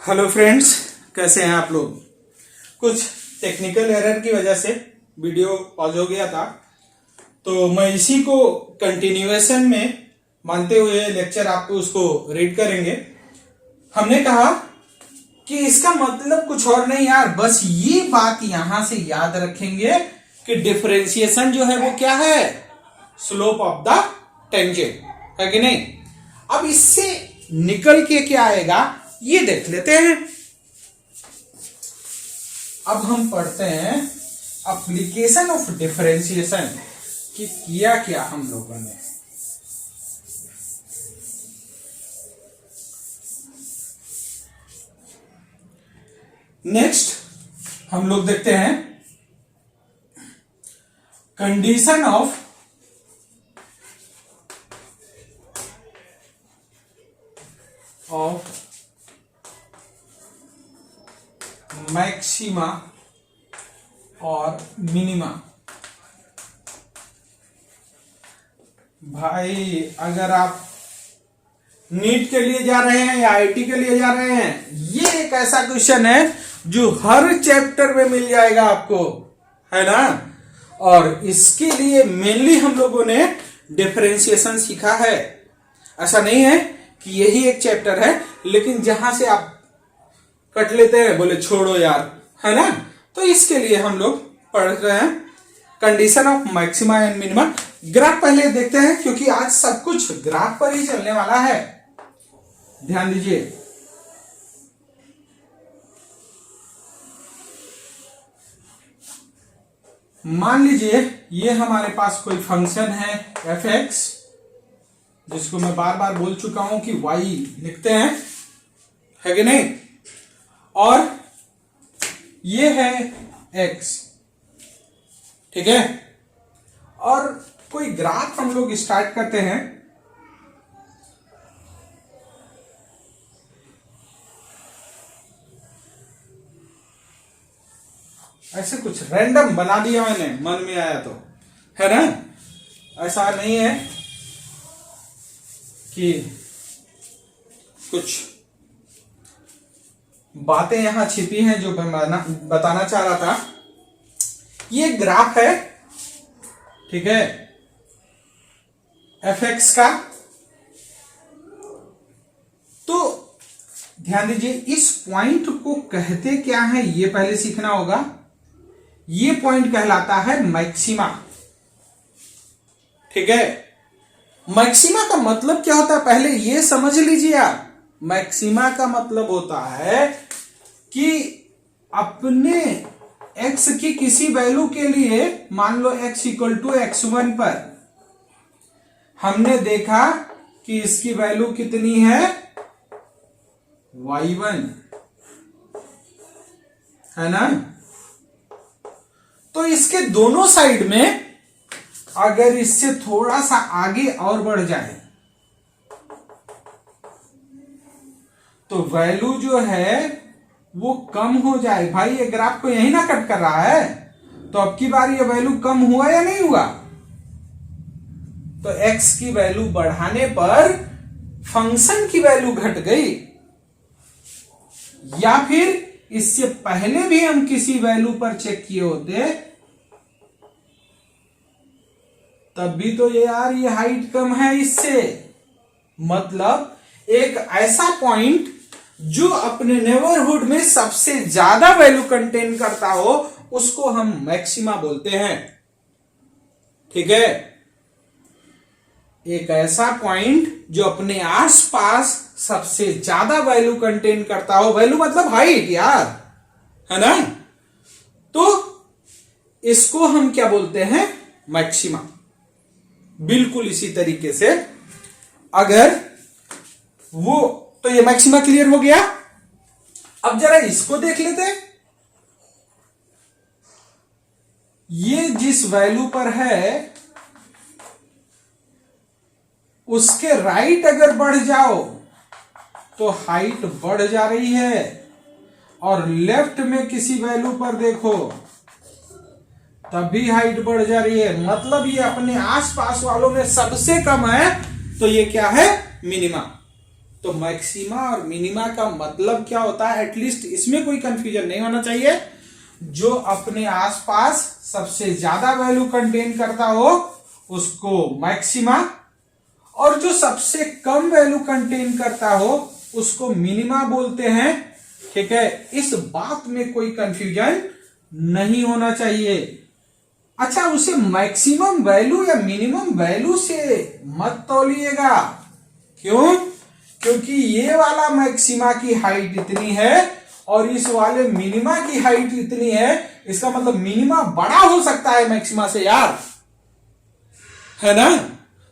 Hello friends, कैसे हैं आप लोग। कुछ टेक्निकल एरर की वजह से वीडियो पॉज हो गया था, तो मैं इसी को कंटिन्यूएशन में मानते हुए लेक्चर आपको उसको रीड करेंगे। हमने कहा कि इसका मतलब कुछ और नहीं यार, बस ये बात यहां से याद रखेंगे कि डिफरेंशिएशन जो है वो क्या है, स्लोप ऑफ द टेंजेंट है कि नहीं। अब इससे निकल के क्या आएगा ये देख लेते हैं। अब हम पढ़ते हैं एप्लीकेशन ऑफ डिफरेंशिएशन कि किया क्या हम लोगों ने। नेक्स्ट हम लोग देखते हैं कंडीशन ऑफ मैक्सिमा और मिनिमा। भाई अगर आप नीट के लिए जा रहे हैं या आईटी के लिए जा रहे हैं, ये एक ऐसा क्वेश्चन है जो हर चैप्टर में मिल जाएगा आपको, है ना। और इसके लिए मेनली हम लोगों ने डिफरेंशिएशन सीखा है। ऐसा नहीं है कि यही एक चैप्टर है, लेकिन जहां से आप कट लेते हैं बोले छोड़ो यार, है ना। तो इसके लिए हम लोग पढ़ रहे हैं condition of maxima and minima. Graph पहले देखते हैं क्योंकि आज सब कुछ ग्राफ पर ही चलने वाला है। ध्यान दीजिए, मान लीजिए ये हमारे पास कोई फंक्शन है एफ एक्स, जिसको मैं बार बार बोल चुका हूं कि वाई लिखते हैं, है कि नहीं। और ये है x, ठीक है। और कोई ग्राफ हम लोग स्टार्ट करते हैं। ऐसे कुछ रैंडम बना दिया मैंने, मन में आया तो, है ना। ऐसा नहीं है कि कुछ बातें यहां छिपी हैं जो मैं बताना चाह रहा था। ये ग्राफ है, ठीक है, एफ एक्स का। तो ध्यान दीजिए, इस पॉइंट को कहते क्या है ये पहले सीखना होगा। ये पॉइंट कहलाता है मैक्सिमा, ठीक है। मैक्सिमा का मतलब क्या होता है पहले ये समझ लीजिए आप। मैक्सिमा का मतलब होता है कि अपने x की किसी वैल्यू के लिए, मान लो x इक्वल टू x1 पर हमने देखा कि इसकी वैल्यू कितनी है, y1, है ना। तो इसके दोनों साइड में अगर इससे थोड़ा सा आगे और बढ़ जाए तो वैल्यू जो है वो कम हो जाए। भाई ये ग्राफ को यही ना कट कर रहा है, तो अब की बार ये वैल्यू कम हुआ या नहीं हुआ। तो x की वैल्यू बढ़ाने पर फंक्शन की वैल्यू घट गई, या फिर इससे पहले भी हम किसी वैल्यू पर चेक किए होते तब भी तो ये यार ये हाइट कम है इससे। मतलब एक ऐसा पॉइंट जो अपने नेबरहुड में सबसे ज्यादा वैल्यू कंटेन करता हो उसको हम मैक्सिमा बोलते हैं, ठीक है। एक ऐसा पॉइंट जो अपने आसपास सबसे ज्यादा वैल्यू कंटेन करता हो, वैल्यू मतलब हाइट यार, है ना। तो इसको हम क्या बोलते हैं, मैक्सिमा। बिल्कुल इसी तरीके से अगर वो, तो ये मैक्सिमा क्लियर हो गया। अब जरा इसको देख लेते हैं। ये जिस वैल्यू पर है उसके राइट अगर बढ़ जाओ तो हाइट बढ़ जा रही है, और लेफ्ट में किसी वैल्यू पर देखो तब भी हाइट बढ़ जा रही है। मतलब ये अपने आसपास वालों में सबसे कम है, तो ये क्या है, मिनिमा। तो मैक्सिमा और मिनिमा का मतलब क्या होता है, एटलीस्ट इसमें कोई कंफ्यूजन नहीं होना चाहिए। जो अपने आसपास सबसे ज्यादा वैल्यू कंटेन करता हो उसको मैक्सिमा, और जो सबसे कम वैल्यू कंटेन करता हो उसको मिनिमा बोलते हैं। ठीक है, इस बात में कोई कंफ्यूजन नहीं होना चाहिए। अच्छा, उसे मैक्सिमम वैल्यू या मिनिमम वैल्यू से मत तौलिएगा। क्यों? क्योंकि ये वाला मैक्सिमा की हाइट इतनी है और इस वाले मिनिमा की हाइट इतनी है, इसका मतलब मिनिमा बड़ा हो सकता है मैक्सिमा से यार, है ना।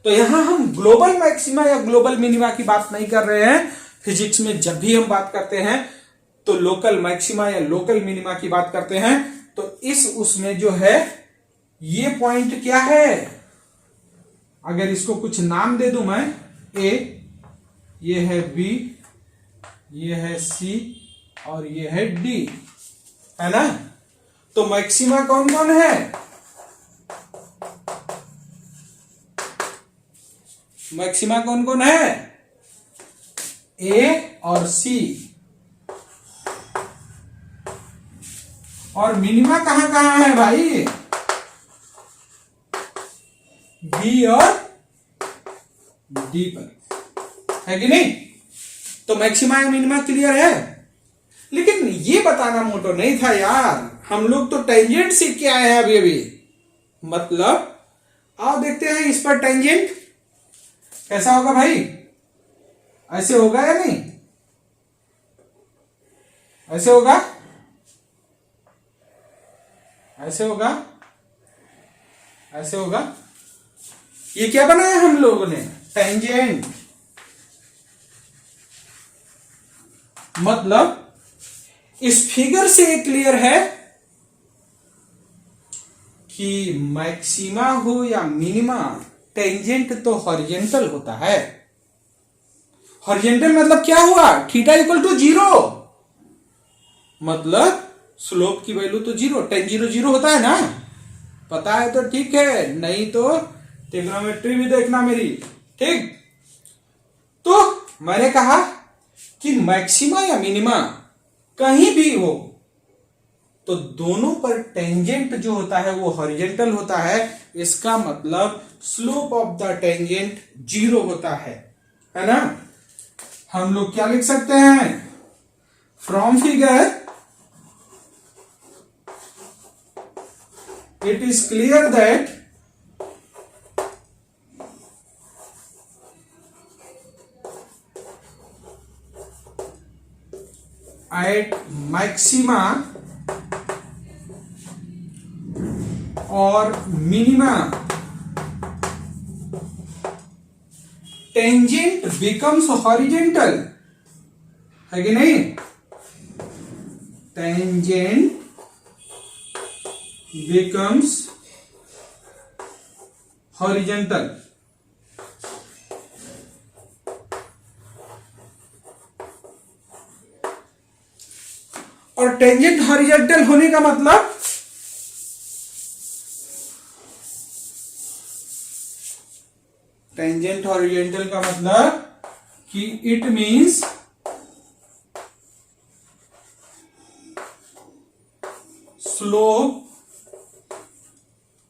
तो यहां हम ग्लोबल मैक्सिमा या ग्लोबल मिनिमा की बात नहीं कर रहे हैं। फिजिक्स में जब भी हम बात करते हैं तो लोकल मैक्सिमा या लोकल मिनिमा की बात करते हैं। तो इस उसमें जो है ये पॉइंट क्या है, अगर इसको कुछ नाम दे दूं मैं, ए, ये है बी, ये है सी और ये है डी, है ना। तो मैक्सिमा कौन कौन है? मैक्सिमा कौन कौन है? ए और सी। और मिनिमा कहां कहां है भाई? बी और डी पर, है कि नहीं। तो मैक्सिमा या मिनिमा क्लियर है। लेकिन ये बताना मोटो नहीं था यार, हम लोग तो टेंजेंट सीख के आए हैं अभी। मतलब आओ देखते हैं इस पर टेंजेंट कैसा होगा भाई। ऐसे होगा या नहीं? ऐसे होगा, ऐसे होगा, ऐसे होगा। ये क्या बनाया हम लोगों ने? टेंजेंट। मतलब इस फिगर से क्लियर है कि मैक्सिमा हो या मिनिमा, टेंजेंट तो हॉरिजेंटल होता है। हॉरिजेंटल मतलब क्या हुआ? थीटा इक्वल टू 0, मतलब स्लोप की वैल्यू तो 0, tan 0 0 होता है ना। पता है तो ठीक है, नहीं तो ट्रिग्नोमेट्री भी देखना मेरी। ठीक, तो मैंने कहा कि मैक्सिमा या मिनिमा कहीं भी हो तो दोनों पर टेंजेंट जो होता है वो हॉरिजेंटल होता है। इसका मतलब स्लोप ऑफ द टेंजेंट 0 होता है ना। हम लोग क्या लिख सकते हैं? From figure it is clear that at maxima और minima tangent becomes horizontal, है कि नहीं। tangent becomes horizontal। और टेंजेंट हॉरिजॉन्टल होने का मतलब टेंजेंट हॉरिजॉन्टल का मतलब कि it means slope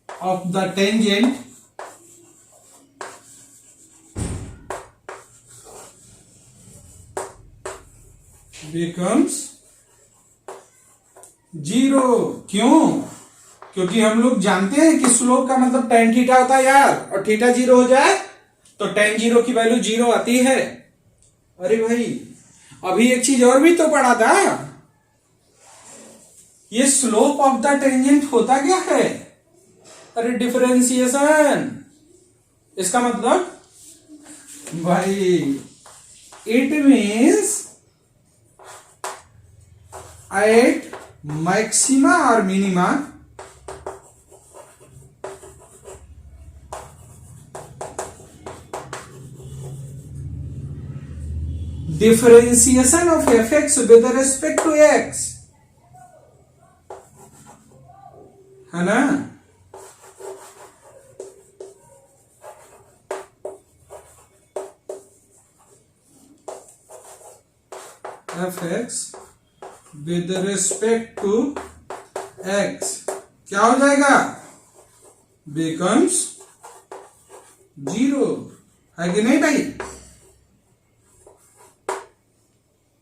of the tangent becomes 0। क्यों? क्योंकि हम लोग जानते हैं कि स्लोप का मतलब tan थीटा होता है यार, और थीटा 0 हो जाए तो tan 0 की वैल्यू 0 आती है। अरे भाई अभी एक चीज और भी तो पढ़ा था, ये स्लोप ऑफ द टेंजेंट होता क्या है? अरे डिफरेंशिएशन। इसका मतलब भाई इट मीन्स एट मैक्सिमा और minima differentiation of f x with respect to x, है ना। F x with respect to x क्या हो जाएगा, बिकम्स 0, है कि नहीं भाई?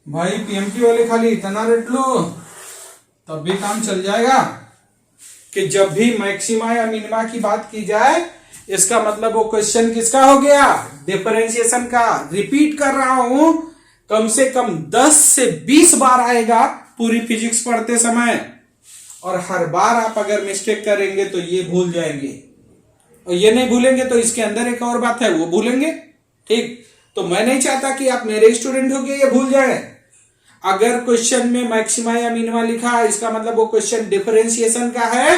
भाई पीएमक्यू वाले खाली इतना रट लो तब भी काम चल जाएगा कि जब भी मैक्सिमा या मिनिमा की बात की जाए इसका मतलब वो क्वेश्चन किसका हो गया, डिफरेंशिएशन का। रिपीट कर रहा हूं, कम से कम 10 से 20 बार आएगा पूरी फिजिक्स पढ़ते समय, और हर बार आप अगर मिस्टेक करेंगे तो ये भूल जाएंगे, और ये नहीं भूलेंगे तो इसके अंदर एक और बात है वो भूलेंगे। ठीक, तो मैं नहीं चाहता कि आप मेरे स्टूडेंट हो के ये भूल जाए। अगर क्वेश्चन में मैक्सिमा या मिनिमा लिखा है इसका मतलब वो क्वेश्चन डिफरेंशिएशन का है।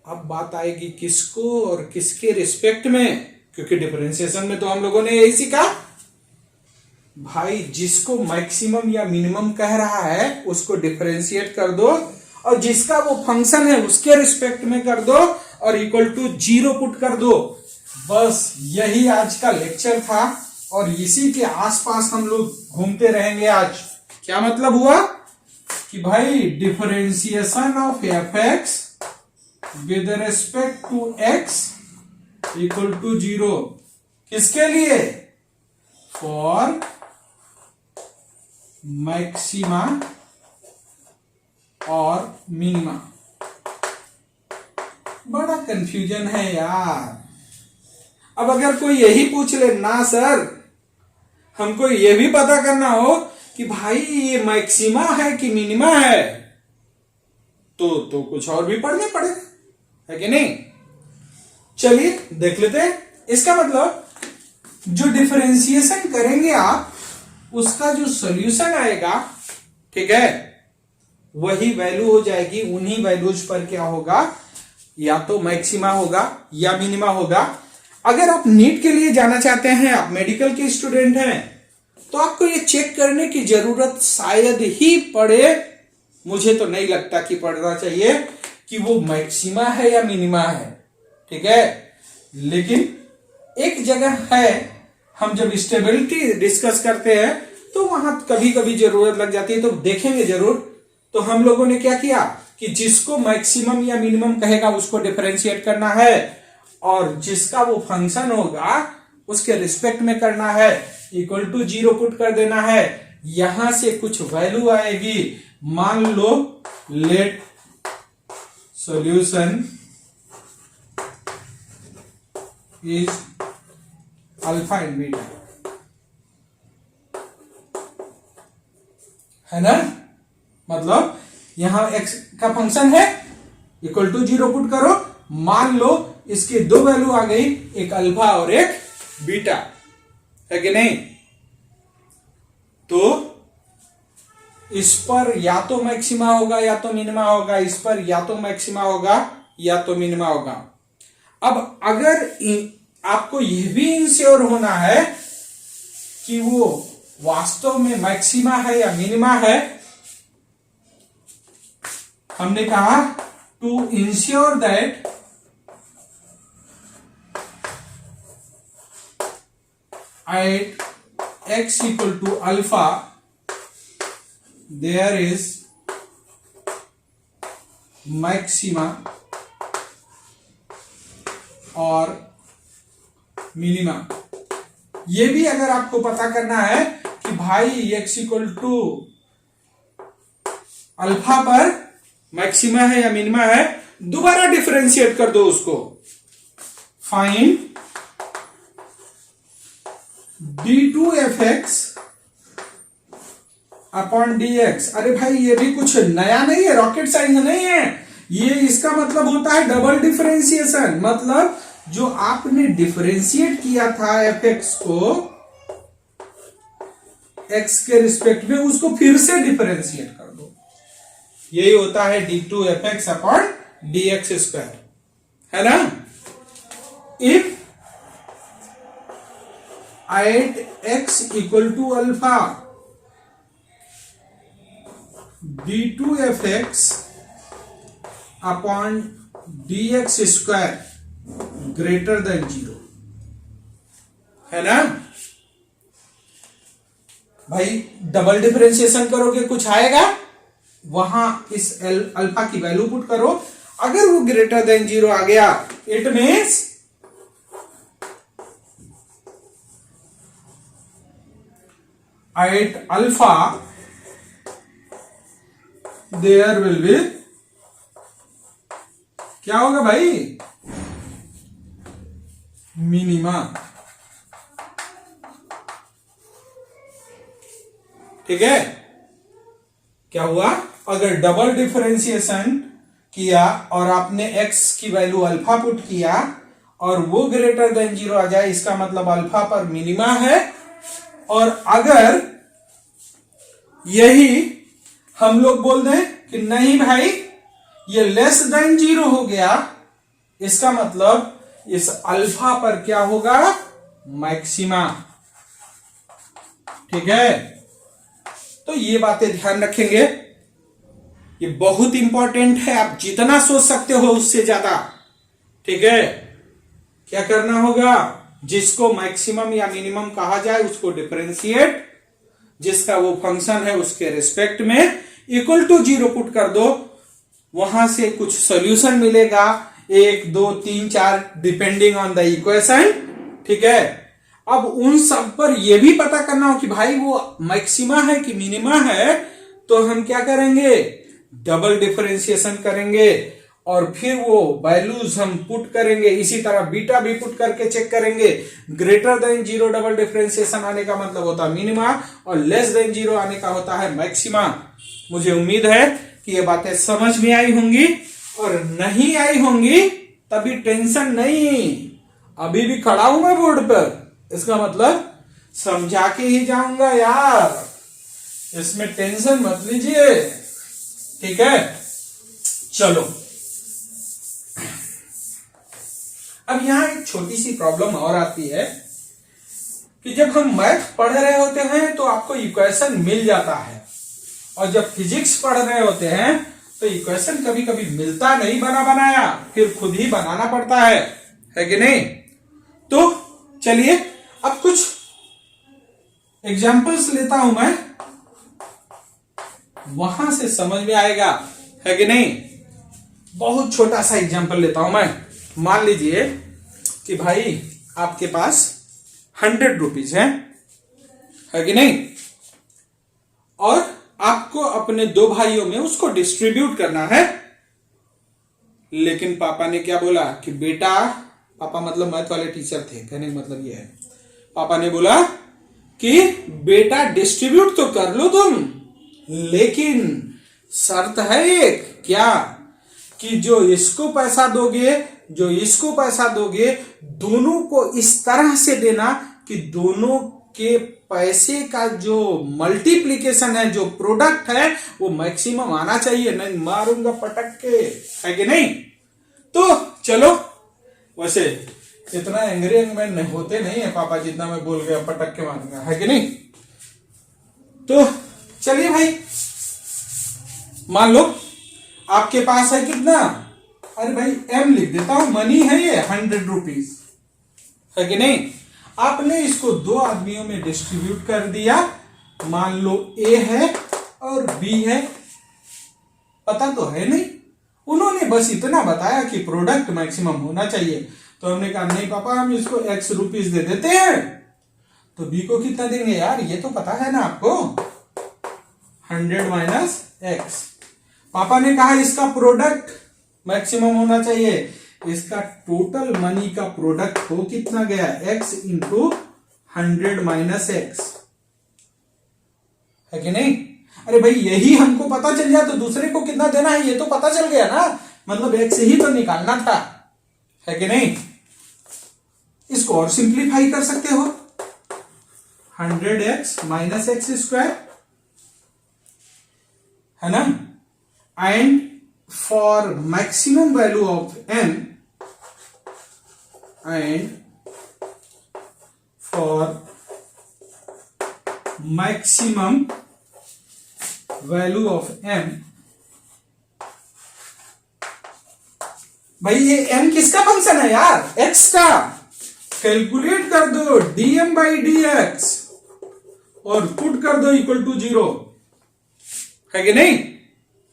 अब बात आएगी किसको और किसके रिस्पेक्ट में, क्योंकि डिफरेंशिएशन में तो हम लोगों ने यही सीखा भाई, जिसको मैक्सिमम या मिनिमम कह रहा है उसको डिफरेंशिएट कर दो, और जिसका वो फंक्शन है उसके रिस्पेक्ट में कर दो और इक्वल टू 0 पुट कर दो। बस यही आज का लेक्चर था, और इसी के आसपास हम लोग घूमते रहेंगे। आज क्या मतलब हुआ कि भाई differentiation of f x with respect to x equal to 0 किसके लिए, फॉर मैक्सिमा और मिनिमा। बड़ा कंफ्यूजन है यार। अब अगर कोई यही पूछ ले ना सर हमको ये भी पता करना हो कि भाई ये मैक्सिमा है कि मिनिमा है, तो कुछ और भी पढ़ना पड़ेगा, है कि नहीं? चलिए देख लेते हैं। इसका मतलब जो डिफरेंशिएशन करेंगे आप उसका जो सॉल्यूशन आएगा, ठीक है, वही वैल्यू हो जाएगी। उन्हीं वैल्यूज पर क्या होगा, या तो मैक्सिमा होगा या मिनिमा होगा। अगर आप नीट के लिए जाना चाहते हैं, आप मेडिकल के स्टूडेंट हैं, तो आपको ये चेक करने की जरूरत शायद ही पड़े, मुझे तो नहीं लगता कि पड़ना चाहिए, कि वो मैक्सिमा है या मिनिमा है, ठीक है। लेकिन एक जगह है, हम जब स्टेबिलिटी डिस्कस करते हैं तो वहां कभी कभी जरूरत लग जाती है, तो देखेंगे जरूर। तो हम लोगों ने क्या किया कि जिसको मैक्सिमम या मिनिमम कहेगा उसको डिफरेंशिएट करना है, और जिसका वो फंक्शन होगा उसके रिस्पेक्ट में करना है, इक्वल टू 0 पुट कर देना है। यहां से कुछ वैल्यू आएगी, मान लो let solution is alpha and beta, है ना। मतलब यहां x का फंक्शन है, इक्वल टू 0 पुट करो, मान लो इसकी दो वैल्यू आ गई, एक अल्फा और एक बीटा, है कि नहीं। तो इस पर या तो मैक्सिमा होगा या तो मिनिमा होगा, इस पर या तो मैक्सिमा होगा या तो मिनिमा होगा। अब अगर आपको यह भी इंश्योर होना है कि वो वास्तव में मैक्सिमा है या मिनिमा है, हमने कहा to ensure that at x equal to alpha there is maxima और मिनिमा। ये भी अगर आपको पता करना है कि भाई x इक्वल टू अल्फा पर मैक्सिमा है या मिनिमा है, दोबारा डिफरेंशिएट कर दो उसको। Find d2fx upon dx। अरे भाई ये भी कुछ नया नहीं है, रॉकेट साइंस नहीं है ये। इसका मतलब होता है डबल डिफरेंशिएशन। मतलब जो आपने डिफरेंशिएट किया था fx को x के रिस्पेक्ट में, उसको फिर से डिफरेंशिएट कर दो। यही होता है d2fx अपॉन dx स्क्वायर, है ना। If at x equal to alpha d2fx upon dx square greater than 0, है ना। भाई डबल डिफरेंशिएशन करोगे कुछ आएगा, वहां इस अल्फा की वैल्यू पुट करो, अगर वो ग्रेटर देन 0 आ गया it means at alpha there will be, क्या होगा भाई, मिनिमा। ठीक है, क्या हुआ, अगर डबल डिफरेंशिएशन किया और आपने x की वैल्यू अल्फा पुट किया और वो ग्रेटर देन 0 आ जाए, इसका मतलब अल्फा पर मिनिमा है। और अगर यही हम लोग बोल दें कि नहीं भाई ये लेस देन 0 हो गया, इसका मतलब इस अल्फा पर क्या होगा, मैक्सिमा। ठीक है, तो ये बातें ध्यान रखेंगे, ये बहुत इंपॉर्टेंट है, आप जितना सोच सकते हो उससे ज्यादा। ठीक है, क्या करना होगा, जिसको मैक्सिमम या मिनिमम कहा जाए उसको डिफरेंशिएट, जिसका वो फंक्शन है उसके रिस्पेक्ट में इक्वल टू 0 पुट कर दो, वहां से कुछ सॉल्यूशन मिलेगा, 1 2 3 4 डिपेंडिंग ऑन द इक्वेशन। ठीक है, अब उन सब पर यह भी पता करना हो कि भाई वो मैक्सिमा है कि मिनिमा है, तो हम क्या करेंगे, डबल डिफरेंशिएशन करेंगे और फिर वो वैल्यूज हम पुट करेंगे। इसी तरह बीटा भी पुट करके चेक करेंगे, ग्रेटर देन 0 डबल डिफरेंशिएशन आने का मतलब होता है मिनिमा और लेस देन 0 आने का होता है मैक्सिमा। मुझे उम्मीद है कि ये बातें समझ में आई होंगी, और नहीं आई होंगी तभी टेंशन नहीं, अभी भी खड़ा हूं मैं बोर्ड पर, इसका मतलब समझा के ही जाऊंगा यार, इसमें टेंशन मत लीजिए। ठीक है, चलो अब यहां एक छोटी सी प्रॉब्लम और आती है कि जब हम मैथ पढ़ रहे होते हैं तो आपको इक्वेशन मिल जाता है, और जब फिजिक्स पढ़ रहे होते हैं तो इक्वेशन कभी कभी मिलता नहीं बना बनाया, फिर खुद ही बनाना पड़ता है कि नहीं। तो चलिए अब कुछ एग्जाम्पल्स लेता हूं मैं, वहां से समझ में आएगा, है कि नहीं। बहुत छोटा सा एग्जाम्पल लेता हूं मैं, मान लीजिए कि भाई आपके पास 100 रुपीज है कि नहीं, और आपको अपने 2 भाइयों में उसको डिस्ट्रीब्यूट करना है। लेकिन पापा ने क्या बोला कि बेटा, पापा मतलब मैथ वाले टीचर थे, कहने का मतलब ये है, पापा ने बोला कि बेटा डिस्ट्रीब्यूट तो कर लो तुम, लेकिन शर्त है एक, क्या, कि जो इसको पैसा दोगे जो इसको पैसा दोगे दोनों को इस तरह से देना कि दोनों के पैसे का जो मल्टीप्लीकेशन है, जो प्रोडक्ट है, वो मैक्सिमम आना चाहिए, नहीं मारूंगा पटक के, है कि नहीं। तो चलो, वैसे इतना एंग्री में होते नहीं है पापा जितना मैं बोल गया पटक के मारूंगा, है कि नहीं। तो चलिए भाई, मान लो आपके पास है कितना, अरे भाई एम लिख देता हूं, मनी है ये 100 रुपीज, है कि नहीं। आपने इसको 2 आदमियों में डिस्ट्रीब्यूट कर दिया, मान लो ए है और बी है, पता तो है नहीं, उन्होंने बस इतना बताया कि प्रोडक्ट मैक्सिमम होना चाहिए, तो हमने कहा नहीं पापा हम इसको x रुपीज दे देते हैं, तो बी को कितना देंगे यार, ये तो पता है ना आपको, 100 माइनस x। पापा ने कहा इसका प्रोडक्ट मैक्सिमम होना चाहिए, इसका टोटल मनी का प्रोडक्ट हो कितना गया, x इंटू 100 माइनस x, है कि नहीं। अरे भाई यही हमको पता चल गया तो दूसरे को कितना देना है ये तो पता चल गया ना, मतलब x ही तो निकालना था, है कि नहीं। इसको और सिंप्लीफाई कर सकते हो, 100x माइनस एक्स स्क्वायर, है ना। And for maximum value of m and for maximum value of m, भाई ये m किसका फंक्शन है यार, x का, कैलकुलेट कर दो dm by dx, और पुट कर दो इक्वल टू 0, है कि नहीं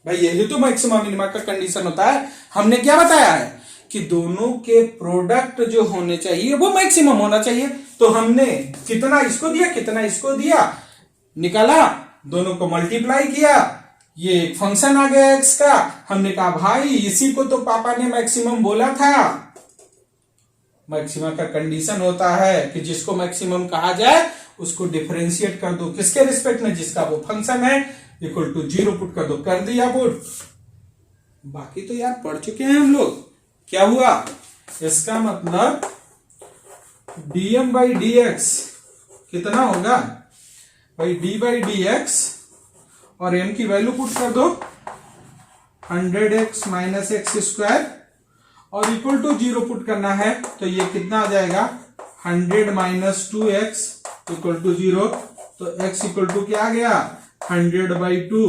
भाई? यही तो मैक्सिमा मिनिमा का कंडीशन होता है। हमने क्या बताया है कि दोनों के प्रोडक्ट जो होने चाहिए वो मैक्सिमम होना चाहिए। तो हमने कितना इसको दिया, कितना इसको दिया, निकाला, दोनों को मल्टीप्लाई किया, ये एक फंक्शन आ गया एक्स का। हमने कहा भाई इसी को तो पापा ने मैक्सिमम बोला था। मैक्सिमम का कंडीशन होता है कि जिसको मैक्सिमम कहा जाए उसको डिफरेंशिएट कर दो, किसके रिस्पेक्ट में, जिसका वो फंक्शन है, इक्वल टू 0 पुट कर दो। कर दिया पुट। बाकी तो यार पढ़ चुके हैं हम लोग। क्या हुआ? इसका मतलब dm बाई डी एक्स कितना होगा भाई? d बाई डी एक्स और m की वैल्यू पुट कर दो 100x माइनस एक्स स्क्वायर और इक्वल टू 0 पुट करना है। तो ये कितना आ जाएगा? 100 माइनस 2x इक्वल टू 0। तो x इक्वल टू क्या आ गया? 100 बाई 2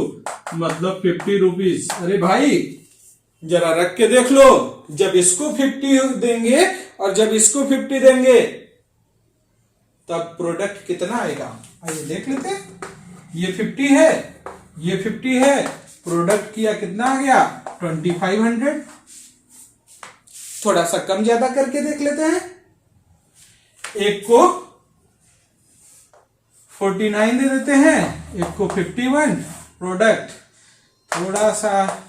मतलब 50 रुपीज। अरे भाई जरा रख के देख लो, जब इसको 50 देंगे और जब इसको 50 देंगे तब प्रोडक्ट कितना आएगा? आइए देख लेते हैं। ये 50 है, ये 50 है, प्रोडक्ट किया कितना आ गया? 2500। थोड़ा सा कम ज्यादा करके देख लेते हैं। एक को 49 दे देते हैं, एक को 51। प्रोडक्ट थोड़ा सा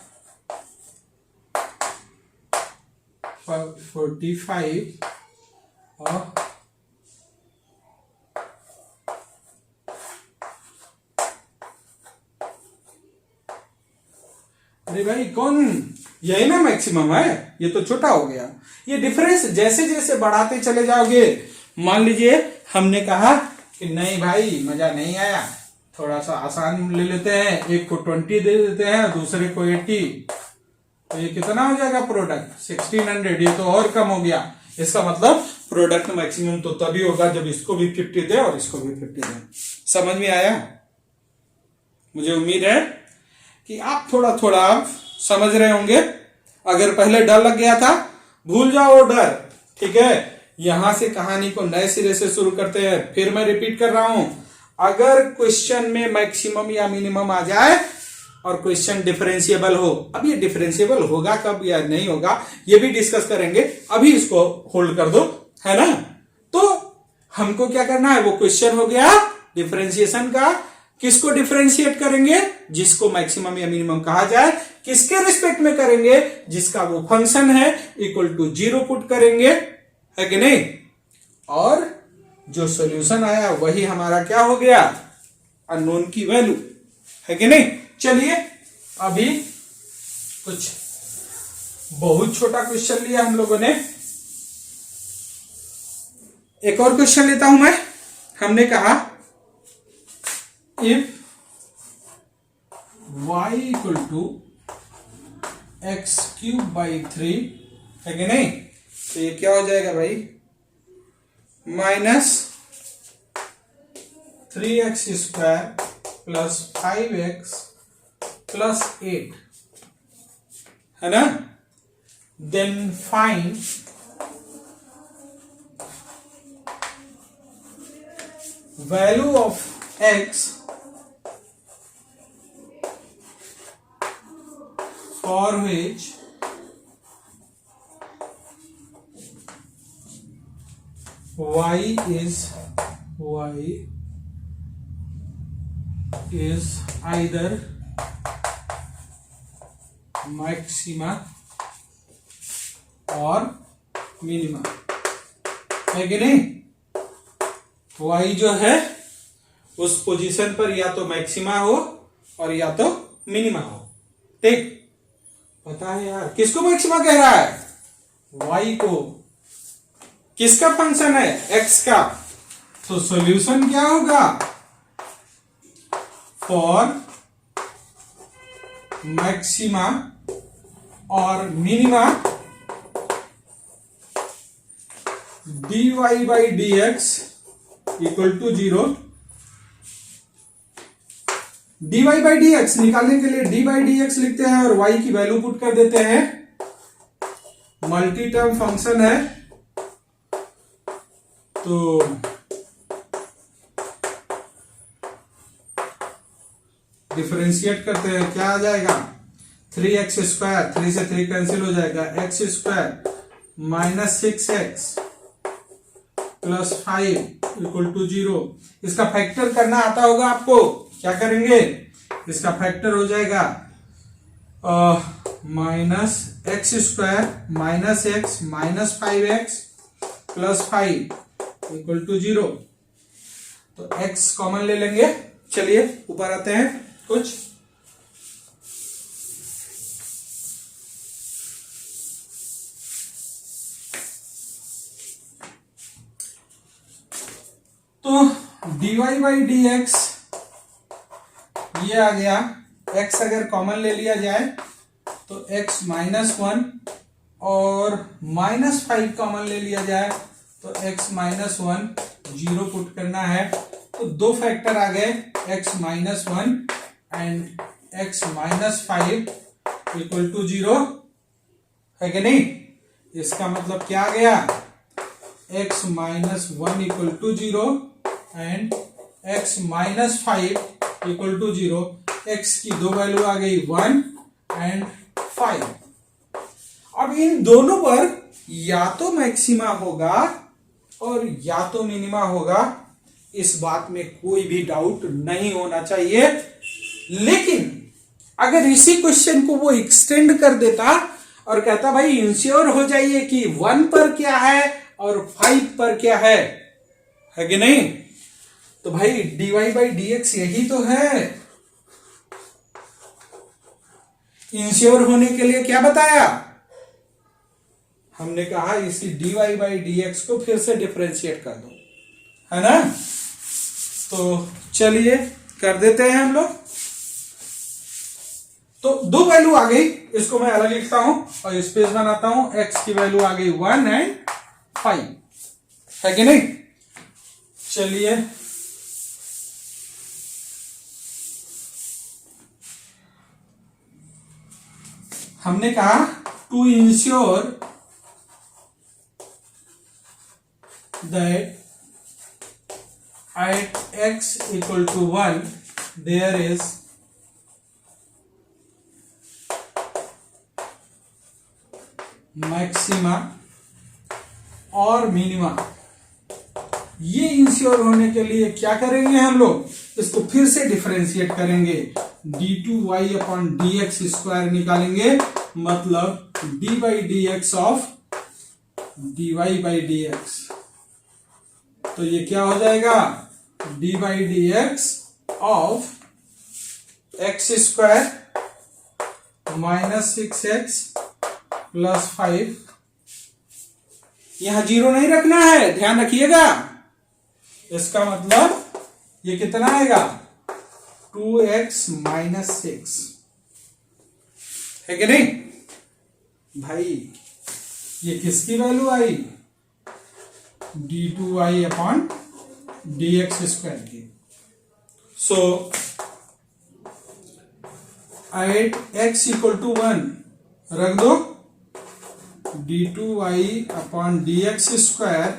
45 और अरे भाई कौन, यही ना मैक्सिमम है? ये तो छोटा हो गया। ये डिफरेंस जैसे जैसे बढ़ाते चले जाओगे, मान लीजिए हमने कहा कि नहीं भाई मजा नहीं आया, थोड़ा सा आसान ले लेते हैं, एक को 20 दे देते हैं, दूसरे को 80। तो ये कितना हो जाएगा प्रोडक्ट? 1600। ये तो और कम हो गया। इसका मतलब प्रोडक्ट मैक्सिमम तो तभी होगा जब इसको भी 50 दे और इसको भी 50 दे। समझ में आया? मुझे उम्मीद है कि आप थोड़ा थोड़ा आप समझ रहे होंगे। अगर पहले डर लग गया था, भूल जाओ वो डर, ठीक है? यहां से कहानी को नए सिरे से शुरू करते हैं। फिर मैं रिपीट कर रहा हूं, अगर क्वेश्चन में मैक्सिमम या मिनिमम आ जाए और क्वेश्चन डिफरेंशिएबल हो, अब ये डिफरेंशिएबल होगा कब या नहीं होगा ये भी डिस्कस करेंगे, अभी इसको होल्ड कर दो, है ना? तो हमको क्या करना है, वो क्वेश्चन हो गया डिफरेंशिएशन का। किसको डिफरेंशिएट करेंगे? जिसको मैक्सिमम या मिनिमम कहा जाए। किसके रिस्पेक्ट में करेंगे? जिसका वो फंक्शन है, इक्वल टू 0 पुट करेंगे, है कि नहीं? और जो सॉल्यूशन आया वही हमारा क्या हो गया? अननोन की वैल्यू, है कि नहीं? चलिए अभी कुछ बहुत छोटा क्वेश्चन लिया हम लोगों ने, एक और क्वेश्चन लेता हूं मैं। हमने कहा if y equal to x cube by 3, है कि नहीं? तो ये क्या हो जाएगा भाई? Minus 3x square plus 5x plus 8, है ना? Then find value of x for which y is either maxima और मिनिमा, है कि नहीं? y जो है उस पोजीशन पर या तो मैक्सिमा हो और या तो मिनिमा हो, ठीक? पता है यार किसको मैक्सिमा कह रहा है? y को। किसका फंक्शन है? x का। तो सॉल्यूशन क्या होगा? फॉर मैक्सिमा और minima dy by d x equal to 0। dy by d x निकालने के लिए dy बाई डी एक्स लिखते हैं और y की वैल्यू पुट कर देते हैं। मल्टी टर्म फंक्शन है तो डिफरेंशिएट करते हैं, क्या आ जाएगा 3x², 3 से 3 कैंसिल हो जाएगा, x² minus 6x plus 5 equal to 0। इसका फैक्टर करना आता होगा आपको, क्या करेंगे, इसका फैक्टर हो जाएगा minus x² minus x minus 5x plus 5 equal to 0। तो x कॉमन ले लेंगे। चलिए ऊपर आते हैं कुछ। तो dy बाई डी एक्स ये आ गया, x अगर कॉमन ले लिया जाए तो x -1 और -5 कॉमन ले लिया जाए तो x -1, 0 पुट करना है तो दो फैक्टर आ गए, x -1 and x -5 equal to 0 है कि नहीं। इसका मतलब क्या आ गया, x -1 equal to 0 and x -5 equal to 0। x की दो वैल्यू आ गई 1 एंड 5। अब इन दोनों पर या तो मैक्सिमा होगा और या तो मिनिमा होगा, इस बात में कोई भी डाउट नहीं होना चाहिए। लेकिन अगर इसी क्वेश्चन को वो एक्सटेंड कर देता और कहता भाई इंश्योर हो जाइए कि 1 पर क्या है और 5 पर क्या है कि नहीं, तो भाई dy बाई डी एक्स यही तो है। इंश्योर होने के लिए क्या बताया हमने, कहा इसी dy बाई डी एक्स को फिर से डिफरेंशिएट कर दो, है ना। तो चलिए कर देते हैं हम लोग। तो दो वैल्यू आ गई, इसको मैं अलग लिखता हूं और स्पेस बनाता हूं। x की वैल्यू आ गई 1 एंड 5, है कि नहीं। चलिए हमने कहा to ensure that at x equal to 1 there is maxima और मिनिमा। ये इंश्योर होने के लिए क्या करेंगे हम लोग, इसको फिर से डिफरेंशिएट करेंगे, d2y अपॉन dx स्क्वायर निकालेंगे, मतलब d by d x of dy by d x. तो ये क्या हो जाएगा, d by d x of x square minus 6x plus 5। यहां 0 नहीं रखना है, ध्यान रखिएगा। इसका मतलब ये कितना आएगा 2x माइनस 6, है कि नहीं भाई। ये किसकी वैल्यू आई, d2y अपॉन dx स्क्वायर की। सो एट x इक्वल टू 1 रख दो, d2y अपॉन dx स्क्वायर,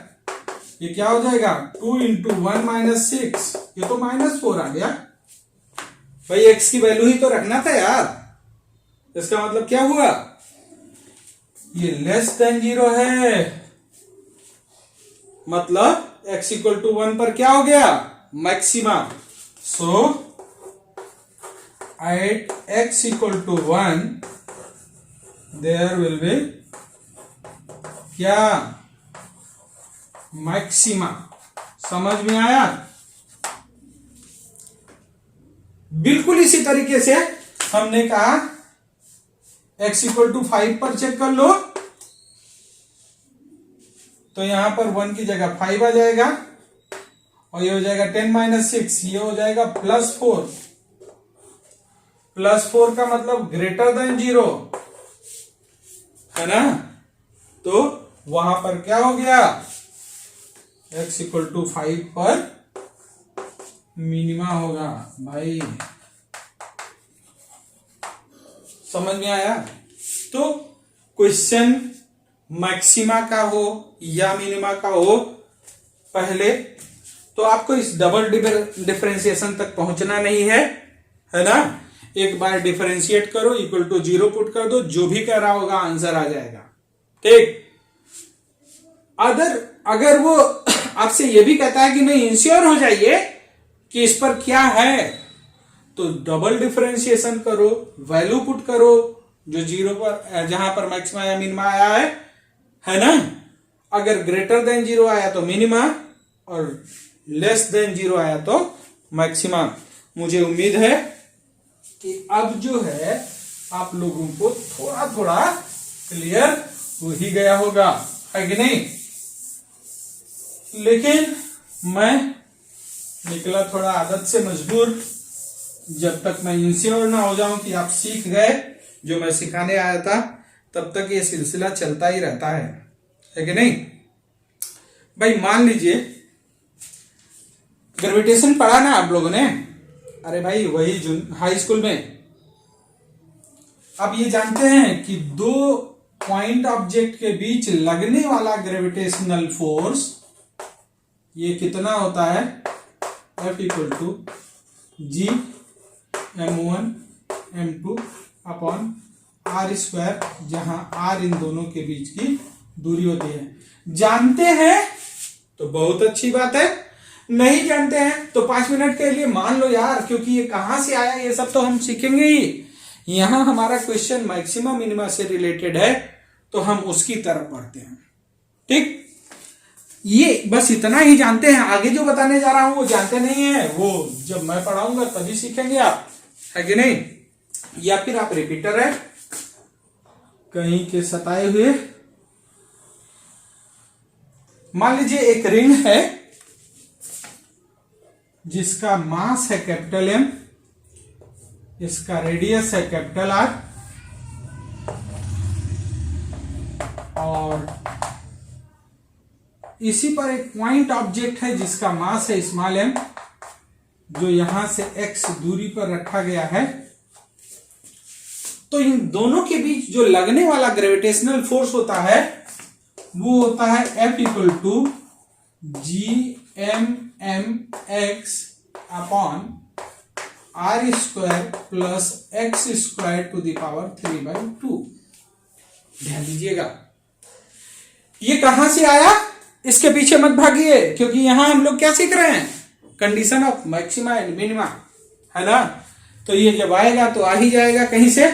ये क्या हो जाएगा 2 इंटू 1 माइनस 6, ये तो -4 आ गया भाई। x की वैल्यू ही तो रखना था यार। इसका मतलब क्या हुआ, ये लेस देन 0 है, मतलब x इक्वल टू 1 पर क्या हो गया maxima. So at x equal to 1 there will be क्या मैक्सिमा। समझ में आया। बिल्कुल इसी तरीके से हमने कहा x इक्वल टू 5 पर चेक कर लो, तो यहां पर 1 की जगह 5 आ जाएगा और ये हो जाएगा 10 माइनस 6, ये हो जाएगा +4। +4 का मतलब ग्रेटर देन 0, है ना। तो वहां पर क्या हो गया, x इक्वल टू 5 पर मिनिमा होगा भाई। समझ में आया। तो क्वेश्चन मैक्सिमा का हो या मिनिमा का हो, पहले तो आपको इस डबल डिफरेंशिएशन तक पहुंचना नहीं है, है ना। एक बार डिफरेंशिएट करो, इक्वल टू 0 पुट कर दो, जो भी कह रहा होगा आंसर आ जाएगा। ठीक। अगर वो आपसे ये भी कहता है कि नहीं इंश्योर हो जाइए कि इस पर क्या है, तो डबल डिफरेंशिएशन करो, वैल्यू पुट करो जो 0 पर, जहां पर मैक्सिमा या मिनिमा आया है ना। अगर ग्रेटर देन 0 आया तो मिनिमा और लेस देन 0 आया तो मैक्सिमा। मुझे उम्मीद है कि अब जो है आप लोगों को थोड़ा थोड़ा क्लियर हो ही गया होगा, है कि नहीं। लेकिन मैं निकला थोड़ा आदत से मजबूर, जब तक मैं इंश्योर ना हो जाऊं कि आप सीख गए जो मैं सिखाने आया था, तब तक ये सिलसिला चलता ही रहता है कि नहीं। भाई मान लीजिए ग्रेविटेशन पढ़ा ना आप लोगों ने, अरे भाई वही हाई स्कूल में। अब ये जानते हैं कि दो पॉइंट ऑब्जेक्ट के बीच लगने वाला ग्रेविटेशनल फोर्स ये कितना होता है, F equal to G m1 m2 upon r square, जहां आर इन दोनों के बीच की दूरी होती है। जानते हैं तो बहुत अच्छी बात है, नहीं जानते हैं तो 5 मिनट के लिए मान लो यार, क्योंकि ये कहां से आया ये सब तो हम सीखेंगे ही। यहां हमारा क्वेश्चन मैक्सिमा मिनिमा से रिलेटेड है तो हम उसकी तरफ बढ़ते हैं। ठीक, ये बस इतना ही जानते हैं, आगे जो बताने जा रहा हूं वो जानते नहीं है, वो जब मैं पढ़ाऊंगा तभी सीखेंगे आप, है कि नहीं। या फिर आप रिपीटर है कहीं के सताए हुए। मान लीजिए एक रिंग है जिसका मास है कैपिटल एम, इसका रेडियस है कैपिटल आर, और इसी पर एक पॉइंट ऑब्जेक्ट है जिसका मास है स्मॉल एम, जो यहां से x दूरी पर रखा गया है। तो इन दोनों के बीच जो लगने वाला ग्रेविटेशनल फोर्स होता है वो होता है F equal to G m m x upon r square plus x square to the power 3/2। ध्यान दीजिएगा, ये कहां से आया इसके पीछे मत भागिए, क्योंकि यहां हम लोग क्या सीख रहे हैं, condition of maxima and minima, है ना। तो ये जब आएगा तो आ ही जाएगा कहीं से।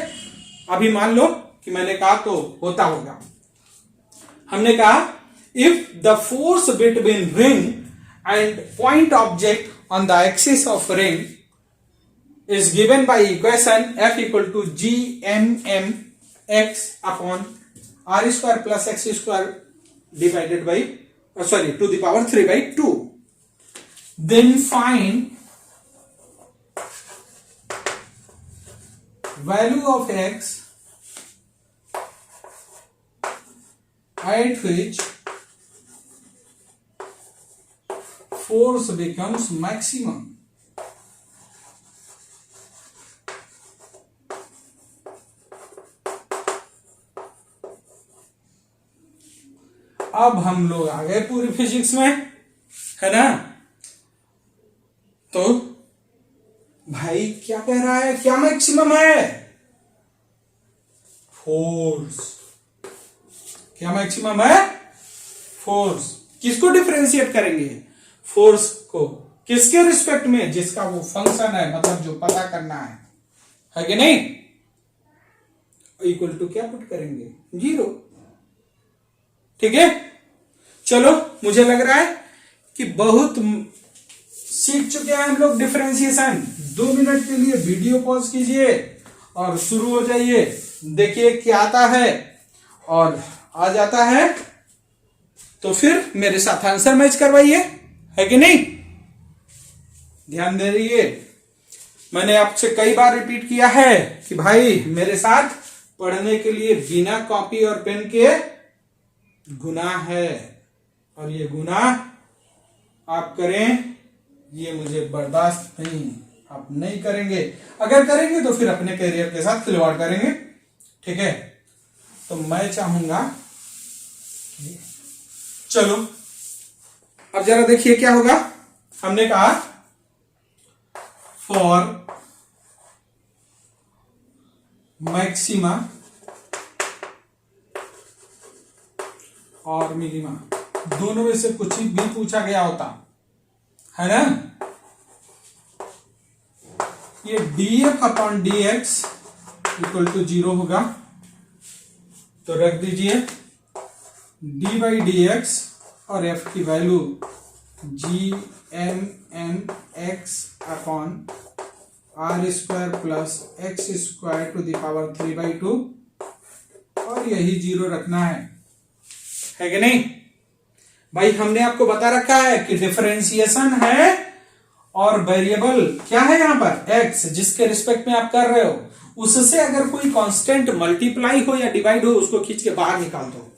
अभी मान लो कि मैंने कहा तो होता होगा, हमने कहा if the force between ring and point object on the axis of ring is given by equation F equal to g m m x upon r square plus x square divided by to the power 3/2. Then find value of x at which force becomes maximum. अब हम लोग आ गए पूरी physics में, है ना। तो भाई क्या कह रहा है, क्या मैक्सिमम है, फोर्स। क्या मैक्सिमम है, फोर्स। किसको डिफरेंशिएट करेंगे, फोर्स को। किसके रिस्पेक्ट में, जिसका वो फंक्शन है, मतलब जो पता करना है कि नहीं। इक्वल टू क्या पुट करेंगे, 0। ठीक है, चलो मुझे लग रहा है कि बहुत सीख चुके हैं हम लोग डिफरेंशिएशन। 2 मिनट के लिए वीडियो पॉज कीजिए और शुरू हो जाइए, देखिए क्या आता है, और आ जाता है तो फिर मेरे साथ आंसर मैच करवाइए, है कि नहीं। ध्यान दे रहिए, मैंने आपसे कई बार रिपीट किया है कि भाई मेरे साथ पढ़ने के लिए बिना कॉपी और पेन के गुनाह है, और ये गुनाह आप करें ये मुझे बर्दाश्त नहीं, आप नहीं करेंगे। अगर करेंगे तो फिर अपने करियर के साथ खिलवाड़ करेंगे, ठीक है। तो मैं चाहूंगा, चलो अब जरा देखिए क्या होगा। हमने कहा फॉर मैक्सिमा और मिनिमा, दोनों में से कुछ भी पूछा गया होता है ना, ये df upon dx equal to 0 होगा। तो रख दीजिए d बाई dx और f की value gmx upon r square plus x square to the power 3/2, और यही 0 रखना है कि नहीं भाई। हमने आपको बता रखा है कि डिफरेंशिएशन है और वेरिएबल क्या है यहां पर x, जिसके रिस्पेक्ट में आप कर रहे हो, उससे अगर कोई कांस्टेंट मल्टीप्लाई हो या डिवाइड हो उसको खींच के बाहर निकाल दो।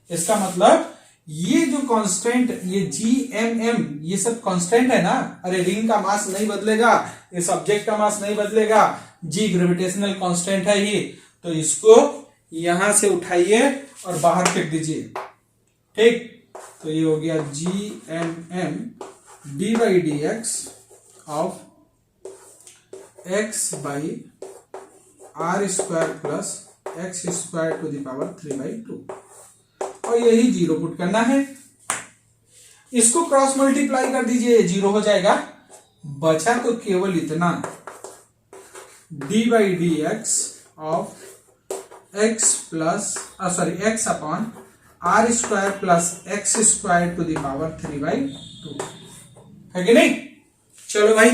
इसका मतलब ये जो कांस्टेंट, ये gmm, ये सब कांस्टेंट है ना। अरे रिंग का मास नहीं बदलेगा, इस ऑब्जेक्ट का मास नहीं बदलेगा, g ग्रेविटेशनल कांस्टेंट है ये, तो इसको यहां से उठाइए और बाहर फेंक दीजिए। ठीक, तो ये हो गया gmm d by d x of x by r square plus x square to the power 3/2, और यही 0 पुट करना है। इसको क्रॉस मल्टीप्लाई कर दीजिए, 0 हो जाएगा। बचा तो केवल इतना, d by d x of x plus x upon r square plus x square to the power 3/2, है कि नहीं। चलो भाई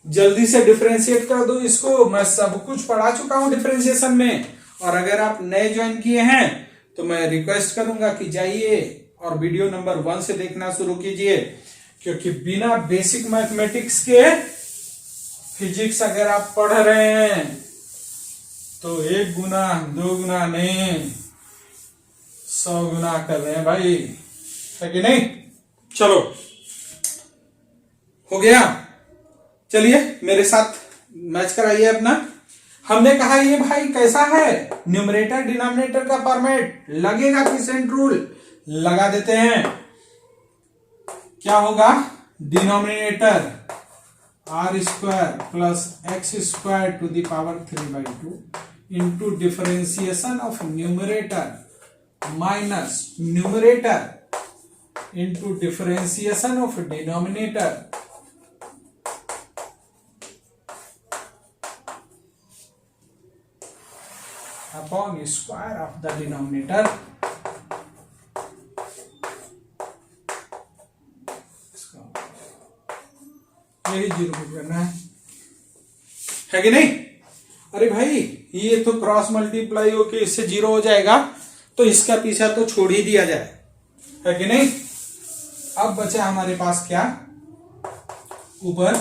जल्दी से डिफरेंशिएट कर दो इसको। मैं सब कुछ पढ़ा चुका हूं डिफरेंशिएशन में, और अगर आप नए ज्वाइन किए हैं तो मैं रिक्वेस्ट करूंगा कि जाइए और वीडियो नंबर 1 से देखना शुरू कीजिए, क्योंकि बिना बेसिक मैथमेटिक्स के फिजिक्स अगर आप पढ़ रहे हैं तो 1 गुना 2 गुना नहीं 100 गुना कर रहे हैं भाई, है कि नहीं। चलो हो गया, चलिए मेरे साथ मैच कराइए अपना। हमने कहा ये भाई कैसा है, न्यूमरेटर डिनोमिनेटर का फॉर्मेट, लगेगा क्विसेंट रूल, लगा देते हैं। क्या होगा, denominator r square plus x square to the power 3/2 into differentiation of numerator minus numerator into differentiation of denominator upon square of the denominator. यही 0 पुट करना है कि नहीं। अरे भाई ये तो क्रॉस मल्टीप्लाई होके इससे 0 हो जाएगा, तो इसका पीछा तो छोड़ ही दिया जाए, है कि नहीं। अब बचा हमारे पास क्या, ऊपर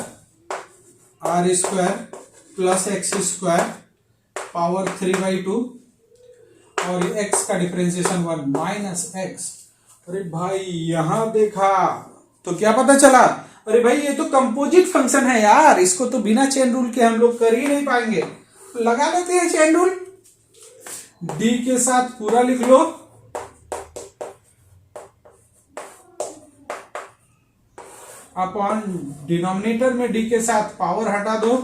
r square plus x square power 3/2 और x का डिफरेंशिएशन 1 माइनस एक्स। अरे भाई यहां देखा तो क्या पता चला, अरे भाई ये तो कंपोजिट फंक्शन है यार, इसको तो बिना चेन रूल के हम लोग कर ही नहीं पाएंगे। तो लगा लेते हैं चेन रूल, d के साथ पूरा लिख लो, अपॉन डिनोमिनेटर में d के साथ पावर हटा दो,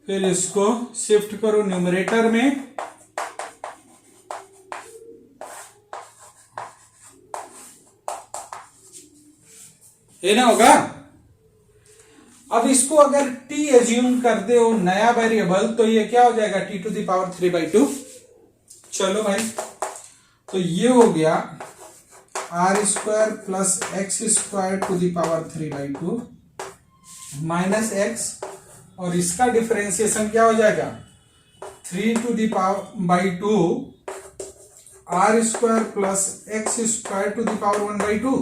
फिर इसको शिफ्ट करो न्यूमरेटर में, ये ना होगा। अब इसको अगर t एज्यूम कर दे हो नया वेरिएबल, तो ये क्या हो जाएगा, t टू द पावर 3/2। चलो भाई, तो ये हो गया r square plus x square to the power 3/2 minus x, और इसका डिफरेंशिएशन क्या हो जाएगा, 3 to the power 2 r square plus x square to the power 1/2,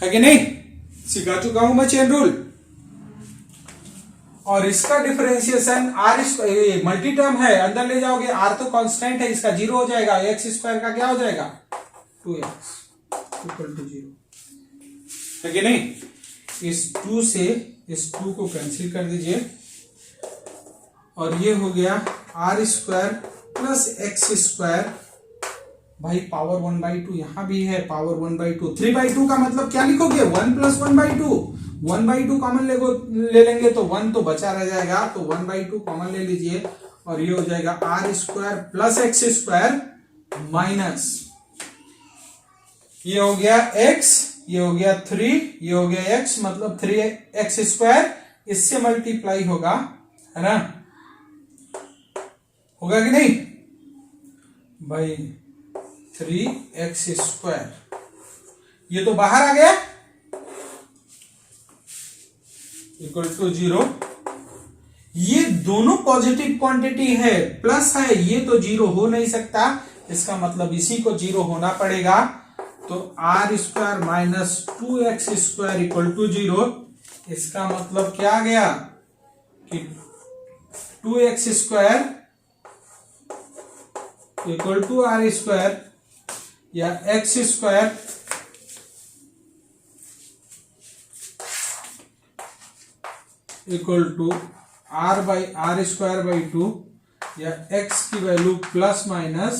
है कि नहीं। सिखा चुका हूं मैं चेन रूल। और इसका डिफरेंशिएशन आर मल्टी टर्म है, अंदर ले जाओगे, आर तो कांस्टेंट है, इसका 0 हो जाएगा, एक्स स्क्वायर का क्या हो जाएगा 2x इक्वल टू 0, है कि नहीं। इस 2 से इस 2 को कैंसिल कर दीजिए, और ये हो गया r square plus x square, भाई पावर 1/2 यहां भी है, पावर 1/2, 3/2 का मतलब क्या लिखोगे, 1 + 1/2, 1/2 कॉमन ले लेंगे तो 1 तो बचा रह जाएगा, तो 1/2 कॉमन ले लीजिए और ये हो जाएगा r square plus x square minus, ये हो गया x, ये हो गया 3, ये हो गया x, मतलब 3x स्क्वायर इससे मल्टीप्लाई होगा, है ना, होगा कि नहीं भाई, 3x स्क्वायर, ये तो बाहर आ गया इक्वल टू 0। ये दोनों पॉजिटिव क्वांटिटी है, प्लस है, ये तो 0 हो नहीं सकता, इसका मतलब इसी को 0 होना पड़ेगा, तो r square minus 2x square equal to 0। इसका मतलब क्या आ गया कि 2x square equal to r square या x square equal to r by r square by 2 या x की value plus minus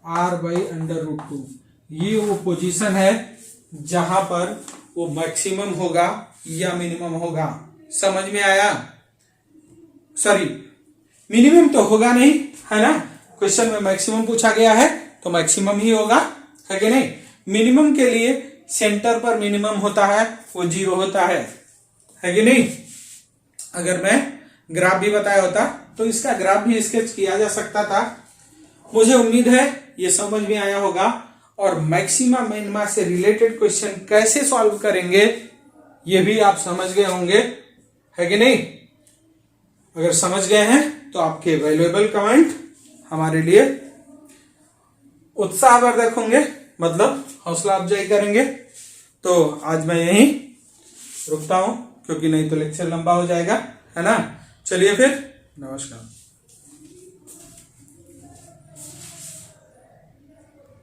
r by under root 2। ये वो पोजीशन है जहां पर वो मैक्सिमम होगा या मिनिमम होगा, समझ में आया? सॉरी, मिनिमम तो होगा नहीं, है ना, क्वेश्चन में मैक्सिमम पूछा गया है तो मैक्सिमम ही होगा, है कि नहीं। मिनिमम के लिए सेंटर पर मिनिमम होता है, वो 0 होता है कि नहीं। अगर मैं ग्राफ भी बताया होता तो इसका ग्राफ भी स्केच किया जा सकता था। मुझे उम्मीद है ये समझ में आया होगा, और मैक्सिमा मिनिमा से रिलेटेड क्वेश्चन कैसे सॉल्व करेंगे ये भी आप समझ गए होंगे, है कि नहीं। अगर समझ गए हैं तो आपके वैल्यूएबल कमेंट हमारे लिए उत्साहवर्धक होंगे, मतलब हौसला अफजाई करेंगे। तो आज मैं यहीं रुकता हूं क्योंकि नहीं तो लेक्चर लंबा हो जाएगा, है ना। चलिए फिर, नमस्कार।